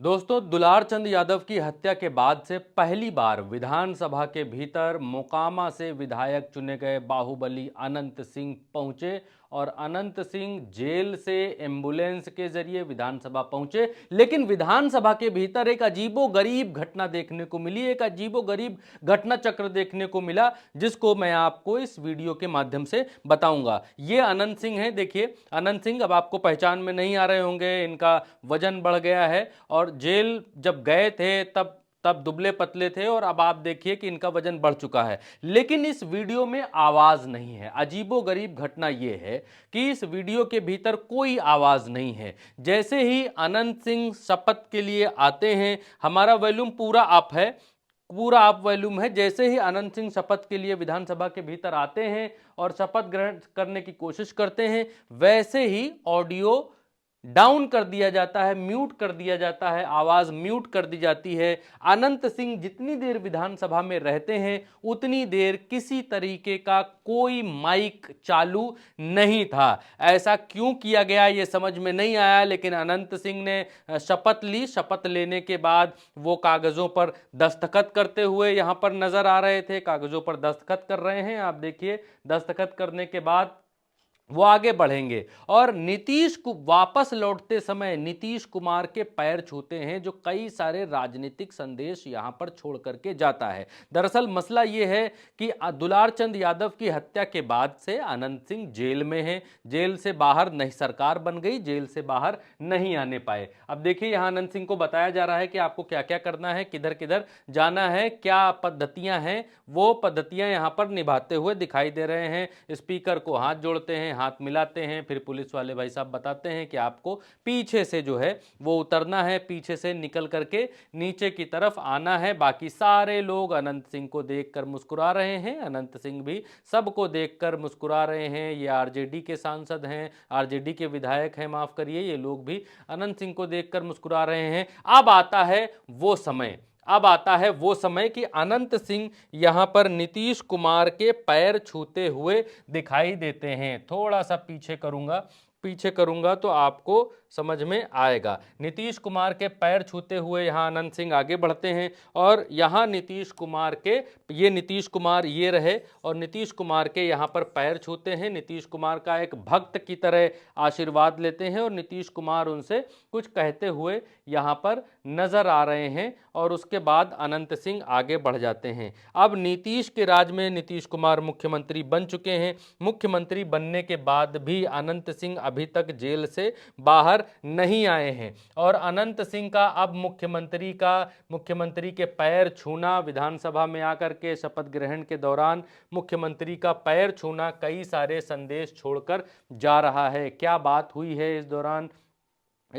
दोस्तों, दुलार चंद यादव की हत्या के बाद से पहली बार विधानसभा के भीतर मोकामा से विधायक चुने गए बाहुबली अनंत सिंह पहुंचे और अनंत सिंह जेल से एम्बुलेंस के जरिए विधानसभा पहुंचे। लेकिन विधानसभा के भीतर एक अजीबोगरीब घटना देखने को मिली, एक अजीबोगरीब घटना चक्र देखने को मिला, जिसको मैं आपको इस वीडियो के माध्यम से बताऊंगा। ये अनंत सिंह है। देखिए, अनंत सिंह अब आपको पहचान में नहीं आ रहे होंगे, इनका वजन बढ़ गया है और जेल जब गए थे तब तब दुबले पतले थे और अब आप देखिए कि इनका वजन बढ़ चुका है। लेकिन इस वीडियो में आवाज नहीं है। अजीबोगरीब घटना यह है कि इस वीडियो के भीतर कोई आवाज नहीं है। जैसे ही अनंत सिंह शपथ के लिए आते हैं, हमारा वॉल्यूम पूरा अप है, पूरा अप वॉल्यूम है। जैसे ही अनंत सिंह शपथ के लिए विधानसभा के भीतर आते हैं और शपथ ग्रहण करने की कोशिश करते हैं, वैसे ही ऑडियो डाउन कर दिया जाता है, म्यूट कर दिया जाता है, आवाज म्यूट कर दी जाती है। अनंत सिंह जितनी देर विधानसभा में रहते हैं उतनी देर किसी तरीके का कोई माइक चालू नहीं था। ऐसा क्यों किया गया ये समझ में नहीं आया, लेकिन अनंत सिंह ने शपथ ली। शपथ लेने के बाद वो कागजों पर दस्तखत करते हुए यहां पर नजर आ रहे थे, कागजों पर दस्तखत कर रहे हैं। आप देखिए, दस्तखत करने के बाद वो आगे बढ़ेंगे और नीतीश को वापस लौटते समय नीतीश कुमार के पैर छूते हैं, जो कई सारे राजनीतिक संदेश यहां पर छोड़ करके जाता है। दरअसल मसला यह है कि दुलार चंद यादव की हत्या के बाद से अनंत सिंह जेल में हैं। जेल से बाहर नहीं, सरकार बन गई, जेल से बाहर नहीं आने पाए। अब देखिए, यहां अनंत सिंह को बताया जा रहा है कि आपको क्या क्या करना है, किधर किधर जाना है, क्या पद्धतियां हैं, वो पद्धतियां यहां पर निभाते हुए दिखाई दे रहे हैं। स्पीकर को हाथ जोड़ते हैं, हाथ मिलाते हैं, फिर पुलिस वाले भाई साहब बताते हैं कि आपको पीछे से जो है वो उतरना है, पीछे से निकल करके नीचे की तरफ आना है। बाकी सारे लोग अनंत सिंह को देखकर मुस्कुरा रहे हैं, अनंत सिंह भी सबको देखकर मुस्कुरा रहे हैं। ये आरजेडी के सांसद हैं, आरजेडी के विधायक हैं, माफ करिए, ये लोग भी अनंत सिंह को देखकर मुस्कुरा रहे हैं। अब आता है वो समय, अब आता है वो समय कि अनंत सिंह यहां पर नीतीश कुमार के पैर छूते हुए दिखाई देते हैं। थोड़ा सा पीछे करूंगा, पीछे करूंगा तो आपको समझ में आएगा। नीतीश कुमार के पैर छूते हुए यहां अनंत सिंह आगे बढ़ते हैं और यहां नीतीश कुमार के, ये नीतीश कुमार ये रहे और नीतीश कुमार के यहां पर पैर छूते हैं। नीतीश कुमार का एक भक्त की तरह आशीर्वाद लेते हैं और नीतीश कुमार उनसे कुछ कहते हुए यहां पर नजर आ रहे हैं और उसके बाद अनंत सिंह आगे बढ़ जाते हैं। अब नीतीश के राज में नीतीश कुमार मुख्यमंत्री बन चुके हैं। मुख्यमंत्री बनने के बाद भी अनंत सिंह अभी तक जेल से बाहर नहीं आए हैं और अनंत सिंह का अब मुख्यमंत्री के पैर छूना, विधानसभा में आकर के शपथ ग्रहण के दौरान मुख्यमंत्री का पैर छूना कई सारे संदेश छोड़कर जा रहा है। क्या बात हुई है इस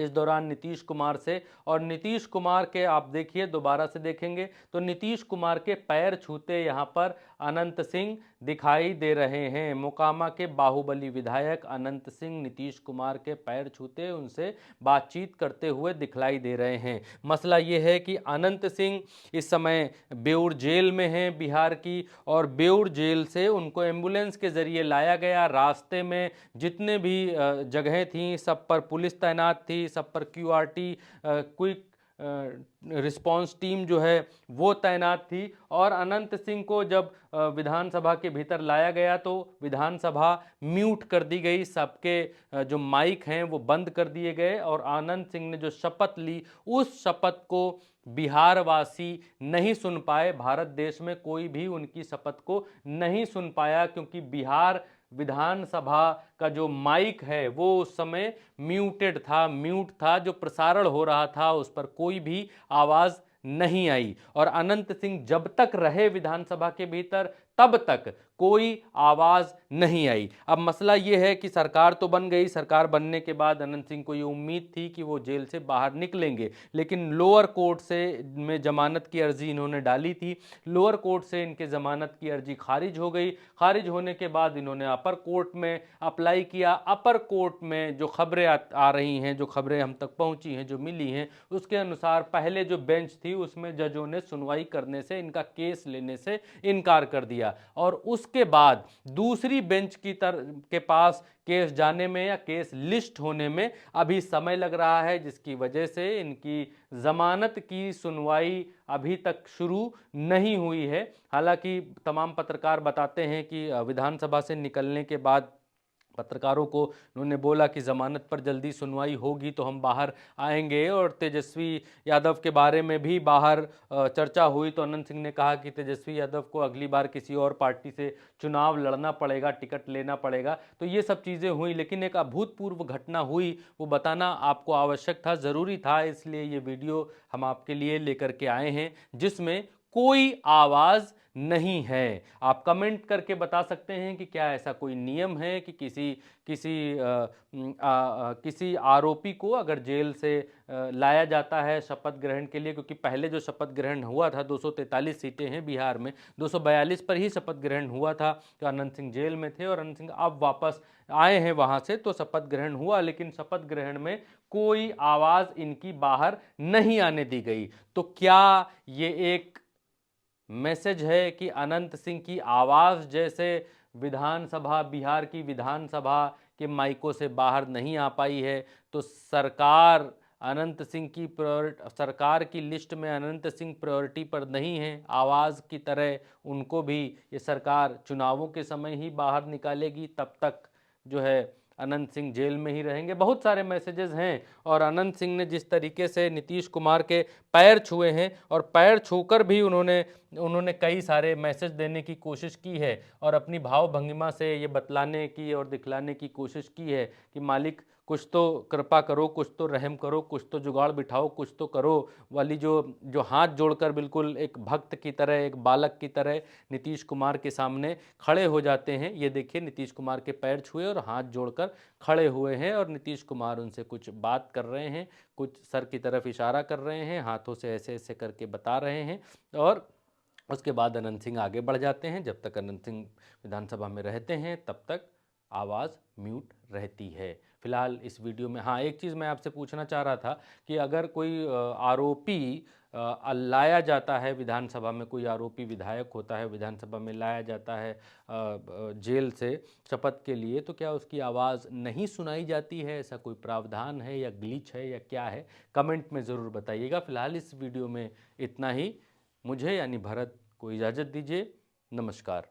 दौरान नीतीश कुमार से, और नीतीश कुमार के आप देखिए, दोबारा से देखेंगे तो नीतीश कुमार के पैर छूते यहां पर अनंत सिंह दिखाई दे रहे हैं। मोकामा के बाहुबली विधायक अनंत सिंह नीतीश कुमार के पैर छूते, उनसे बातचीत करते हुए दिखलाई दे रहे हैं। मसला ये है कि अनंत सिंह इस समय बेउर जेल में हैं, बिहार की, और बेउर जेल से उनको एम्बुलेंस के जरिए लाया गया। रास्ते में जितने भी जगहें थीं सब पर पुलिस तैनात थी, सब पर क्यूआरटी, क्विक रिस्पांस टीम जो है वो तैनात थी। और अनंत सिंह को जब विधानसभा के भीतर लाया गया तो विधानसभा म्यूट कर दी गई, सबके जो माइक हैं वो बंद कर दिए गए और अनंत सिंह ने जो शपथ ली उस शपथ को बिहार वासी नहीं सुन पाए। भारत देश में कोई भी उनकी शपथ को नहीं सुन पाया, क्योंकि बिहार विधानसभा का जो माइक है वो उस समय म्यूटेड था, म्यूट था। जो प्रसारण हो रहा था उस पर कोई भी आवाज नहीं आई और अनंत सिंह जब तक रहे विधानसभा के भीतर तब तक कोई आवाज नहीं आई। अब मसला यह है कि सरकार तो बन गई, सरकार बनने के बाद अनंत सिंह को ये उम्मीद थी कि वो जेल से बाहर निकलेंगे, लेकिन लोअर कोर्ट से में जमानत की अर्जी इन्होंने डाली थी। लोअर कोर्ट से इनके जमानत की अर्जी खारिज हो गई। खारिज होने के बाद इन्होंने अपर कोर्ट में अप्लाई किया। अपर कोर्ट में जो खबरें आ रही हैं, जो खबरें हम तक पहुंची हैं, जो मिली हैं, उसके अनुसार पहले जो बेंच थी उसमें जजों ने सुनवाई करने से, इनका केस लेने से इनकार कर दिया। दिया और उसके बाद दूसरी बेंच के पास केस जाने में या केस लिस्ट होने में अभी समय लग रहा है, जिसकी वजह से इनकी जमानत की सुनवाई अभी तक शुरू नहीं हुई है। हालांकि तमाम पत्रकार बताते हैं कि विधानसभा से निकलने के बाद पत्रकारों को उन्होंने बोला कि जमानत पर जल्दी सुनवाई होगी तो हम बाहर आएंगे, और तेजस्वी यादव के बारे में भी बाहर चर्चा हुई तो अनंत सिंह ने कहा कि तेजस्वी यादव को अगली बार किसी और पार्टी से चुनाव लड़ना पड़ेगा, टिकट लेना पड़ेगा। तो ये सब चीज़ें हुई, लेकिन एक अभूतपूर्व घटना हुई, वो बताना आपको आवश्यक था, ज़रूरी था, इसलिए ये वीडियो हम आपके लिए लेकर के आए हैं जिसमें कोई आवाज़ नहीं है। आप कमेंट करके बता सकते हैं कि क्या ऐसा कोई नियम है कि किसी आरोपी को अगर जेल से लाया जाता है शपथ ग्रहण के लिए, क्योंकि पहले जो शपथ ग्रहण हुआ था 243 सीटें हैं बिहार में, 242 पर ही शपथ ग्रहण हुआ था, तो अनंत सिंह जेल में थे और अनंत सिंह अब वापस आए हैं वहां से, तो शपथ ग्रहण हुआ, लेकिन शपथ ग्रहण में कोई आवाज इनकी बाहर नहीं आने दी गई। तो क्या ये एक मैसेज है कि अनंत सिंह की आवाज जैसे विधानसभा, बिहार की विधानसभा के माइकों से बाहर नहीं आ पाई है, तो सरकार अनंत सिंह की सरकार की लिस्ट में अनंत सिंह प्रायोरिटी पर नहीं है, आवाज़ की तरह उनको भी ये सरकार चुनावों के समय ही बाहर निकालेगी, तब तक जो है अनंत सिंह जेल में ही रहेंगे। बहुत सारे मैसेजेस हैं, और अनंत सिंह ने जिस तरीके से नीतीश कुमार के पैर छुए हैं और पैर छूकर भी उन्होंने कई सारे मैसेज देने की कोशिश की है और अपनी भाव भंगिमा से ये बतलाने की और दिखलाने की कोशिश की है कि मालिक कुछ तो कृपा करो, कुछ तो रहम करो, कुछ तो जुगाड़ बिठाओ, कुछ तो करो वाली जो हाथ जोड़कर बिल्कुल एक भक्त की तरह, एक बालक की तरह नीतीश कुमार के सामने खड़े हो जाते हैं। ये देखिए, नीतीश कुमार के पैर छुए और हाथ जोड़कर खड़े हुए हैं और नीतीश कुमार उनसे कुछ बात कर रहे हैं, कुछ सर की तरफ इशारा कर रहे हैं, हाथों से ऐसे ऐसे करके बता रहे हैं, और उसके बाद अनंत सिंह आगे बढ़ जाते हैं। जब तक अनंत सिंह विधानसभा में रहते हैं तब तक आवाज़ म्यूट रहती है। फिलहाल इस वीडियो में हाँ, एक चीज़ मैं आपसे पूछना चाह रहा था कि अगर कोई आरोपी लाया जाता है विधानसभा में, कोई आरोपी विधायक होता है विधानसभा में, लाया जाता है जेल से शपथ के लिए, तो क्या उसकी आवाज़ नहीं सुनाई जाती है? ऐसा कोई प्रावधान है या ग्लिच है या क्या है? कमेंट में ज़रूर बताइएगा। फिलहाल इस वीडियो में इतना ही। मुझे यानी भरत को इजाज़त दीजिए। नमस्कार।